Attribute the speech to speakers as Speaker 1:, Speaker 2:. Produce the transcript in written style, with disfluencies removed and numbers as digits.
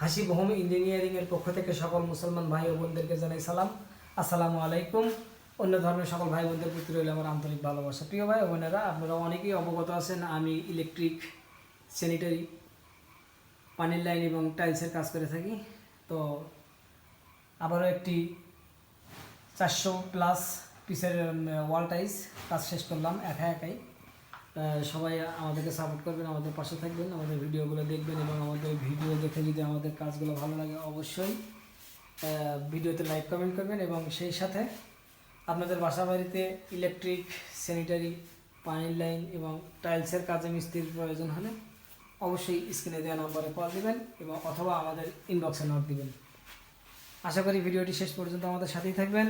Speaker 1: Hasib home ইঞ্জিনিয়ারিংয়ের পক্ষ থেকে সকল মুসলমান ভাই ও বোনদেরকে জানাই সালাম, আসসালামু আলাইকুম। অন্য ধর্মের সকল ভাই বোনদের প্রতি রইল আমার আন্তরিক ভালোবাসা। প্রিয় ভাই ও বোনেরা, আপনারা অনেকেই অবগত আছেন আমি ইলেকট্রিক, স্যানিটারি, পানির লাইন এবং টাইলসের কাজ করে থাকি। তো আবারও একটি 400+ পিসের ওয়াল টাইলস কাজ শেষ করলাম একাই। সবাই আমাদেরকে সাপোর্ট করবেন, আমাদের পাশে থাকবেন, আমাদের ভিডিওগুলো দেখবেন এবং আমাদের ভিডিও দেখে যদি আমাদের কাজগুলো ভালো লাগে অবশ্যই ভিডিওতে লাইক কমেন্ট করবেন। এবং সেই সাথে আপনাদের বাসা বাড়িতে ইলেকট্রিক, স্যানিটারি, পানির লাইন এবং টাইলসের কাজে মিস্ত্রির প্রয়োজন হলে অবশ্যই স্ক্রিনে দেওয়া নম্বরে কল দেবেন এবং অথবা আমাদের ইনবক্সে নোট দিবেন। আশা করি ভিডিওটি শেষ পর্যন্ত আমাদের সাথেই থাকবেন।